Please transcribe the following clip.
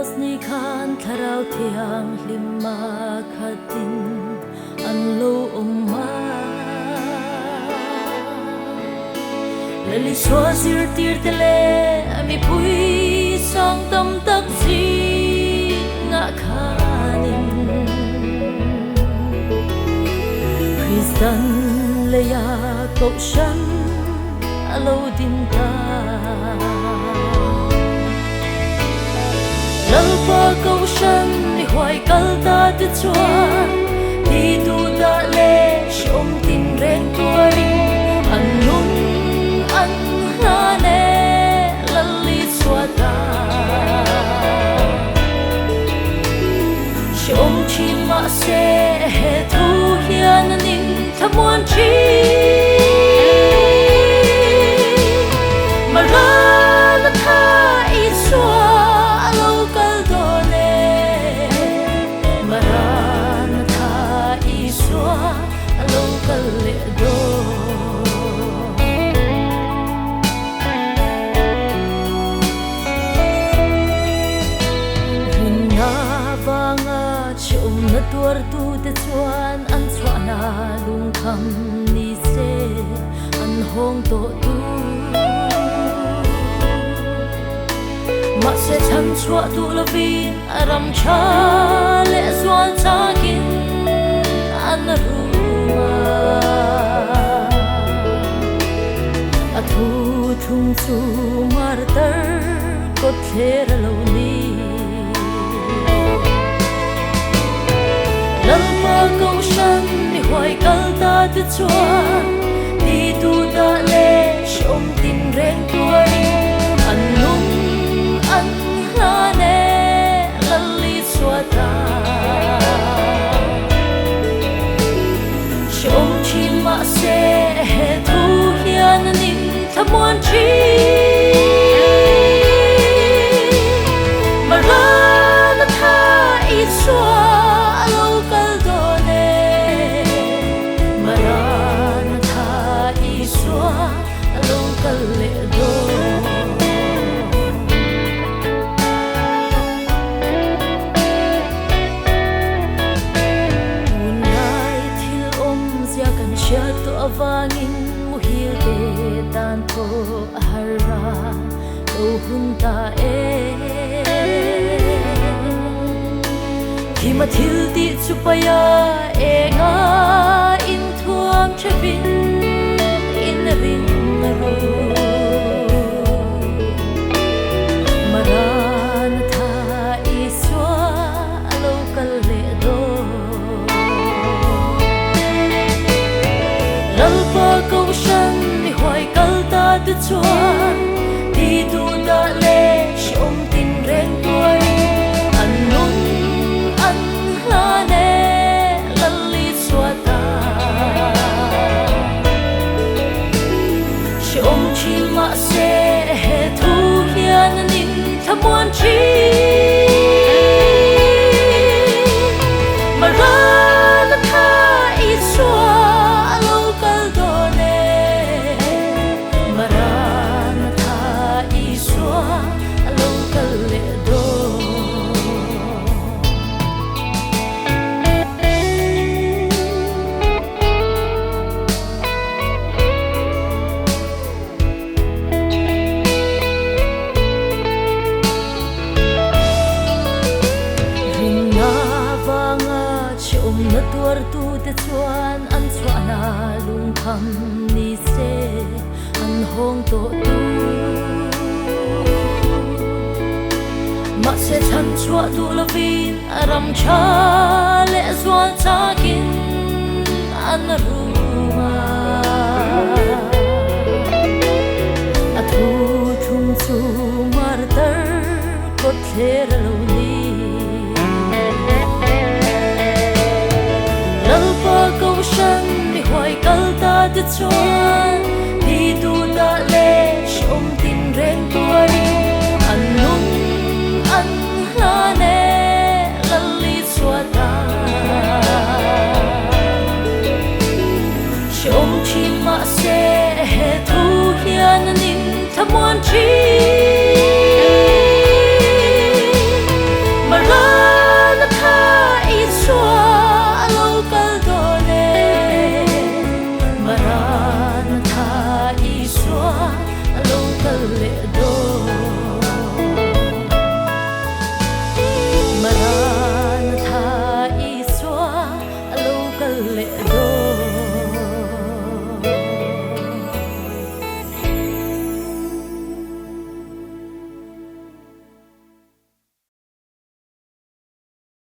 cross ni khan tharau thiang limma khatin anlo umma lali swazir tir tele ami pui sang tam tak si nga khanin Kristan leya cậu shan alo din ta lalpa cậu shan ni hoài kal ta te chuan đi tu ta le shom tin ren tuari an nun an na ne lalli swata shom chi ma se he thu hian ning thamuan chi tuar tu te chuan an chhuana lung kham ni se an hong to tu ma se chan chua tu lovin aram cha le zuan chakin an ruma athu thung chu mar tar ko thera lo ni lalpa cậu shan ni hoài kal ta te chuan đi tu ta le shom tin ren tuari an nun an la ne lalli swata shom chi ma se he thu hian ning thamuan chi marana tha I swa avangin muhil te tan tho harra lo hunta Hima thil ti chupaya nga in thuam chapin in ring ro maran tha iswa local le do lalpa cậu shan ni hoài kal ta te chuan đi tu ta le shom tin ren tuari an nun an la ne lalli swata shom chi ma se he thu hian ning thamuan chi marana tha iswa tuar tu te chuan an chhuana lung kham ni se an hong to tu ma se chan chua tu lovin aram cha le zuan chakin an ruma athu thung chu mar tar ko thera lo ni lalpa cậu shan ni hoài kal ta te chuan đi tu ta le shom tin ren tuari an nun an la ne lalli swata shom chi ma se he thu hian ning thamuan chi